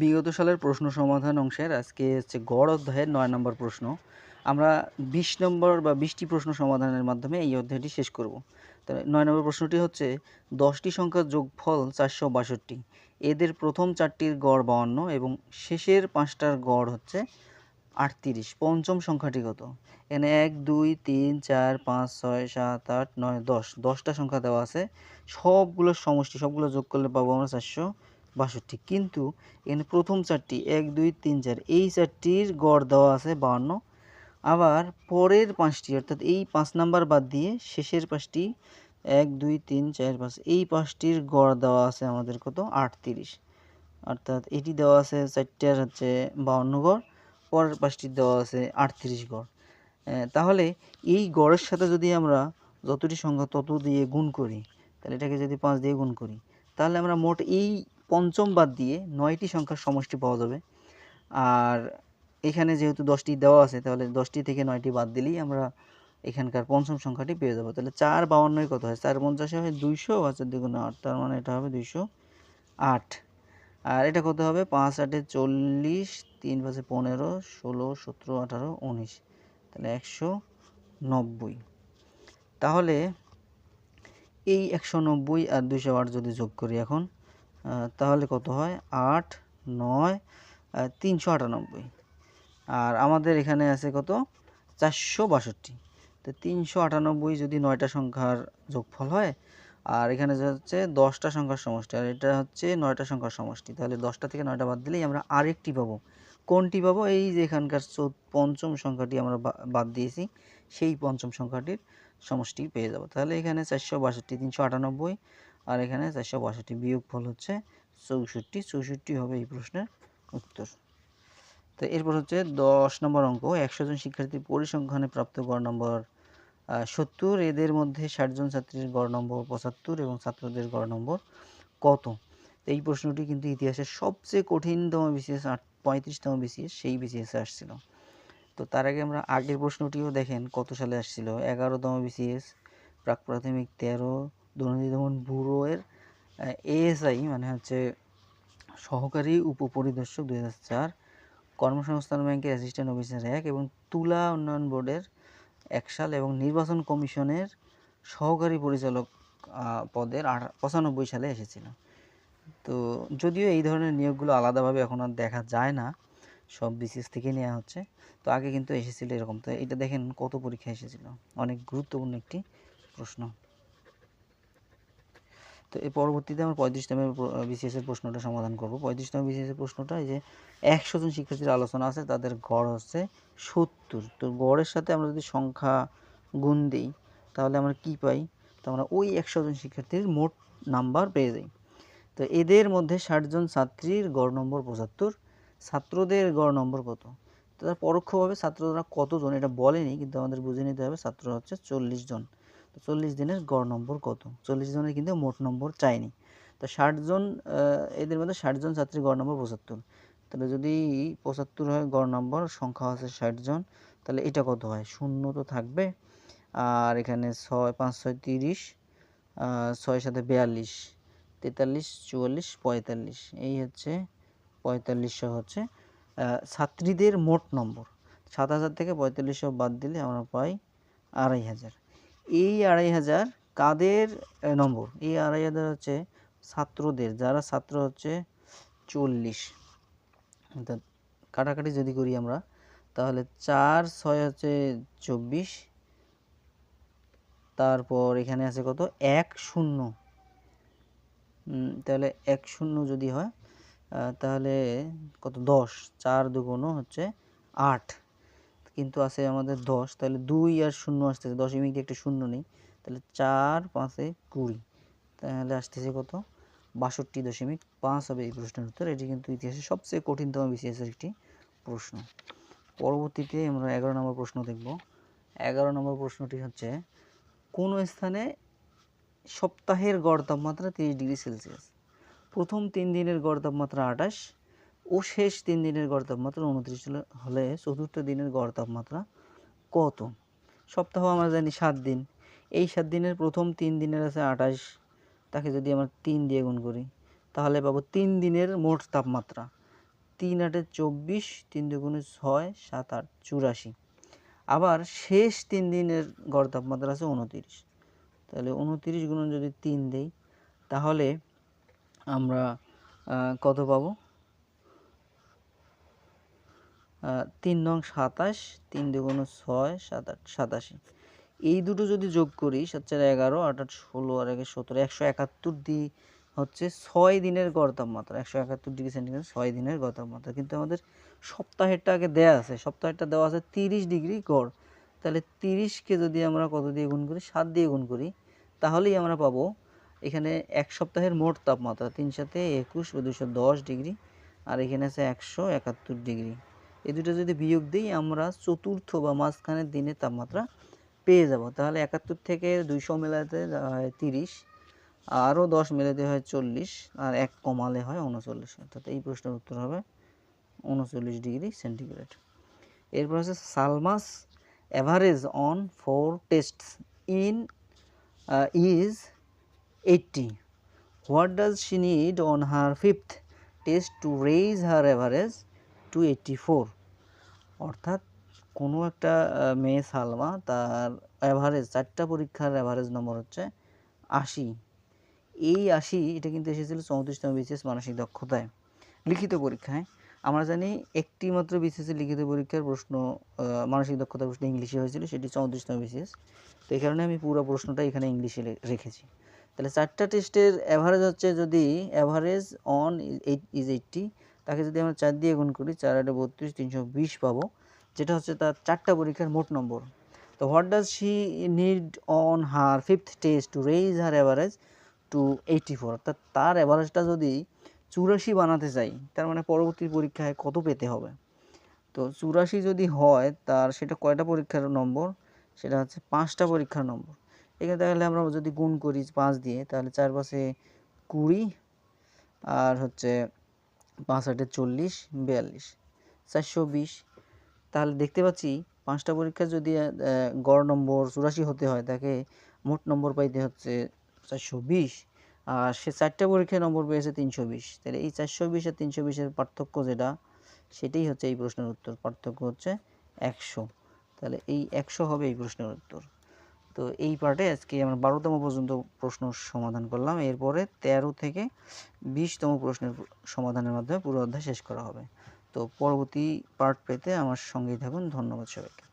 বিগত সালের প্রশ্ন সমাধান অংশের আজকে হচ্ছে গড় অধ্যায়ের ৯ নম্বর প্রশ্ন। আমরা ২০ নম্বর বা ২০টি প্রশ্ন সমাধানের মাধ্যমে এই অধ্যায়টি শেষ করব। তো ৯ নম্বর প্রশ্নটি হচ্ছে ১০টি সংখ্যার যোগফল ৪৬২। এদের প্রথম ৪টির গড় ৫২ এবং শেষের ৫টার গড় হচ্ছে ৩৮। পঞ্চম সংখ্যাটি কত? এখানে ১, ২, ৩, ৪, ৫, ৬, ৭, ৮, ৯, ১০। ১০টা সংখ্যা দেওয়া আছে। সবগুলোর সমষ্টি সবগুলো যোগ করলে পাবো আমরা ৪৬২। কিন্তু এখানে প্রথম ৪টি ১, ২, ৩, ৪ এই ৪টির গড় দেওয়া আছে ৫২। আবার পরের ৫টি অর্থাৎ এই ৫ নাম্বার বাদ দিয়ে শেষের ৫টি ১, ২, ৩, ৪, ৫ এই ৫টির গড় দেওয়া আছে আমাদের কত? ৩৮। অর্থাৎ এটি দেওয়া আছে ৪টার হচ্ছে ৫২ গড়, পরের ৫টির দেওয়া আছে ৩৮ গড়। তাহলে এই গড়ের সাথে যদি আমরা যতটি সংখ্যা তত দিয়ে গুণ করি, তাহলে এটাকে যদি ৫ দিয়ে গুণ করি, তাহলে আমরা মোট এই পঞ্চম বাদ দিয়ে ৯টি সংখ্যার সমষ্টি পাওয়া যাবে। আর এখানে যেহেতু ১০টি দেওয়া আছে, তাহলে ১০টি থেকে ৯টি বাদ দিলেই আমরা এখানকার পঞ্চম সংখ্যাটি পেয়ে যাব। তাহলে ৪৫২ কত হয়? ৪ × ৫ হয় ২০০, ৫ × ২ = ৮, তার মানে এটা হবে ২০৮। আর এটা কত হবে? ৫ × ৮ = ৪০, ৩ × ৫ = ১৫, ১৬, ১৭, ১৮, ১৯, তাহলে ১৯০। তাহলে এই ১৯০ আর ২০৮ যদি যোগ করি এখন, তাহলে কত হয়? ৮, ৯, ৩৯৮। আর আমাদের এখানে আছে কত? ৪৬২। তো ৩৯৮ যদি ৯টা সংখ্যার যোগফল হয়, আর এখানে যে হচ্ছে 10টা সংখ্যার সমষ্টি, আর এটা হচ্ছে 9টা সংখ্যার সমষ্টি, তাহলে 10টা থেকে 9টা বাদ দিলেই আমরা আরেকটি পাবো। কোনটি পাবো? এই যে এখানকার পঞ্চম সংখ্যাটি আমরা বাদ দিয়েছি, সেই পঞ্চম সংখ্যাটির সমষ্টি পেয়ে যাব। তাহলে এখানে ৪৬২, ৩৯৮, আর এখানে ৪৬২, বিয়োগফল হচ্ছে ৬৪। ৬৪ হবে এই প্রশ্নের উত্তর। তো এরপর হচ্ছে ১০ নম্বর অঙ্ক। ১০০ জন শিক্ষার্থীর পরিসংখ্যানে প্রাপ্ত গড় নম্বর ৭০। এদের মধ্যে ৬০ জন ছাত্রীর গড় নম্বর ৭৫ এবং ছাত্রদের গড় নম্বর কত? এই প্রশ্নটি কিন্তু ইতিহাসের সবচেয়ে কঠিনতম বিসিএস ৩৫তম বিসিএস, সেই বিসিএসে আসছিল। তো তার আগে আমরা আগের প্রশ্নটিও দেখেন কত সালে আসছিল। ১১তম বিসিএস, প্রাক প্রাথমিক ১৩, দুর্নীতি দমন ব্যুরোর এএসআই মানে হচ্ছে সহকারী উপপরিদর্শক ২০০৪, কর্মসংস্থান ব্যাংকের অ্যাসিস্ট্যান্ট অফিসার ১ এবং তুলা উন্নয়ন বোর্ডের ১ সাল এবং নির্বাচন কমিশনের সহকারী পরিচালক পদের ৯৫ সালে এসেছিল। তো যদিও এই ধরনের নিয়োগগুলো আলাদাভাবে এখন আর দেখা যায় না, সব বিসিএস থেকে নেওয়া হচ্ছে। তো আগে কিন্তু এসেছিল এরকম। তো এটা দেখেন কত পরীক্ষা এসেছিল, অনেক গুরুত্বপূর্ণ একটি প্রশ্ন। তো এর পরবর্তীতে আমরা ৩৫তম বিসিএসের প্রশ্নটা সমাধান করব। ৩৫তম বিসিএসের প্রশ্নটা এই যে ১০০ জন শিক্ষার্থীর আলোচনা আছে, তাদের গড় হচ্ছে ৭০। তো গড়ের সাথে আমরা যদি সংখ্যা গুণ দিই, তাহলে আমরা কি পাই? তো আমরা ওই ১০০ জন শিক্ষার্থীর মোট নাম্বার পেয়ে যাই। তো এদের মধ্যে ৬০ জন ছাত্রীর গড় নম্বর ৭৫, ছাত্রদের গড় নম্বর কত? তো তার পরোক্ষভাবে ছাত্ররা কতজন এটা বলেনি, কিন্তু আমাদের বুঝে নিতে হবে ছাত্র হচ্ছে ৪০ জন। তো ৪০ দিনের গড় নম্বর কত? ৪০ জনের কিন্তু মোট নম্বর চাইনি। তো ৬০ জন, এদের মধ্যে ৬০ জন ছাত্রীর গড় নম্বর ৭৫। তাহলে যদি ৭৫ হয় গড় নম্বর, সংখ্যা আছে ৬০ জন, তাহলে এটা কত হয়? শূন্য তো থাকবে, আর এখানে ৬, ৫, ৬, ৩০, ৬ সাথে ৪২, ৪৩, ৪৪, ৪৫, এই হচ্ছে ৪৫00 হচ্ছে ছাত্রীদের মোট নম্বর। ৭,০০০ থেকে ৪৫00 বাদ দিলে আমরা পাই ২৫০০। এই ২৫০০ কাদের নম্বর? এই ২৫০০ হচ্ছে ছাত্রদের, যারা ছাত্র হচ্ছে ৪০। অর্থাৎ কাটাকাটি যদি করি আমরা, তাহলে ৪, ৬ হচ্ছে ২৪, তারপর এখানে আছে কত? ১, ০। তাহলে ১, ০ যদি হয়, তাহলে কত? ১০। ৪ দুগুণ হচ্ছে ৮, কিন্তু আছে আমাদের ১০, তাহলে ২ আর ০ আসতেছে, দশমিক দিয়ে একটা ০ নেই, তাহলে ৪, ৫-এ ২০, তাহলে আসতেছে কত? ৬২.৫ হবে এই প্রশ্নের উত্তর। এটি কিন্তু ইতিহাসের সবচেয়ে কঠিনতম বিসিএসের একটি প্রশ্ন। পরবর্তীতে আমরা ১১ নম্বর প্রশ্ন দেখব। ১১ নম্বর প্রশ্নটি হচ্ছে, কোন স্থানে সপ্তাহের গড় তাপমাত্রা ৩০°C? প্রথম ৩ দিনের গড় তাপমাত্রা ২৮ ও শেষ ৩ দিনের গড় তাপমাত্রা ২৯ হলে চতুর্থ দিনের গড় তাপমাত্রা কত? সপ্তাহ আমরা জানি ৭ দিন। এই ৭ দিনের প্রথম ৩ দিনের আছে ২৮, তাকে যদি আমরা ৩ দিয়ে গুণ করি, তাহলে পাবো ৩ দিনের মোট তাপমাত্রা। 3 8 24, 3 2 6, 7 8 84। আবার শেষ 3 দিনের গড় তাপমাত্রা আছে 29। তাহলে 29 গুণন যদি 3 দেই তাহলে আমরা কত পাবো? 3 নং 27, 3 2 6, 7 8 87। এই দুটো যদি যোগ করি 7 4 11, 8 8 16 আর 1 17, 171 দি হচ্ছে 6 দিনের গড় তাপমাত্রা। 171 ডিগ্রি সেন্টিগ্রেড 6 দিনের গড় তাপমাত্রা। কিন্তু আমাদের সপ্তাহেরটা আগে দেয়া আছে, সপ্তাহেরটা দেওয়া আছে 30 ডিগ্রি গড়। তাহলে 30কে যদি আমরা কত দিয়ে গুণ করি? 7 দিয়ে গুণ করি, তাহলেই আমরা পাবো এখানে এক সপ্তাহের মোট তাপমাত্রা 3 7 21 বা 210 ডিগ্রি, আর এখানে আছে 171 ডিগ্রি। এই দুটো যদি বিয়োগ দিই আমরা চতুর্থ বা মাঝখানের দিনের তাপমাত্রা পেয়ে যাব। তাহলে 71 থেকে 200 মেলাতে হয় 30, আরও 10 মেলাতে হয় 40, আর 1 কমালে হয় 39। অর্থাৎ এই প্রশ্নের উত্তর হবে 39 ডিগ্রি সেন্টিগ্রেড। এরপর হচ্ছে Salma's average on 4 tastes in is 80. What does she need on her 5th test to raise her average to 84? অর্থাৎ কোনো একটা মেয়ে সালমা, তার অ্যাভারেজ 4টা পরীক্ষার অ্যাভারেজ নম্বর হচ্ছে 80। এই 80 এটা কিন্তু এসেছিল 34তম বিসিএস মানসিক দক্ষতায় লিখিত পরীক্ষায়। আমরা জানি একটি মাত্র বিসিএস লিখিত পরীক্ষার প্রশ্ন মানসিক দক্ষতার প্রশ্ন ইংলিশে হয়েছিল, সেটি 34তম বিসিএস। তো এই কারণে আমি পুরো প্রশ্নটা এখানে ইংলিশে রেখেছি। তাহলে 4টা টেস্টের অ্যাভারেজ হচ্ছে, যদি অ্যাভারেজ অন ইজ 80, তাকে যদি আমরা 4 দিয়ে গুণ করি 4 8 32, 320 পাবো, যেটা হচ্ছে তার 4টা পরীক্ষার মোট নম্বর। তো what does she need on her 5th test to raise her average to 84? অর্থাৎ তার অ্যাভারেজটা যদি 84 বানাতে চাই, তার মানে পরবর্তী পরীক্ষায় কত পেতে হবে? তো 84 যদি হয় তার সেটা কয়টা পরীক্ষার নম্বর? সেটা হচ্ছে 5টা পরীক্ষার নম্বর। এখানে তাহলে আমরা যদি গুণ করি 5 দিয়ে, তাহলে 4 5 20, আর হচ্ছে 5 8 40, 42, 420। তাহলে দেখতে পাচ্ছি 5টা পরীক্ষা যদি গড় নম্বর 84 হতে হয়, তাকে মোট নম্বর পাইতে হচ্ছে 420, আর সে 4টা পরীক্ষায় নম্বর পেয়েছে 320। তাহলে এই 420 আর 320-এর পার্থক্য যেটা, সেটাই হচ্ছে এই প্রশ্নের উত্তর। পার্থক্য হচ্ছে 100। তাহলে এই 100 হবে এই প্রশ্নের উত্তর। তো এই পার্টে আজকে আমরা 12তম পর্যন্ত প্রশ্ন সমাধান করলাম। এরপরে 13 থেকে 20তম প্রশ্নের সমাধানের মাধ্যমে পুরো অধ্যায় শেষ করা হবে। তো পরবর্তী পার্ট পেতে আমার সঙ্গেই থাকুন। ধন্যবাদ সবাইকে।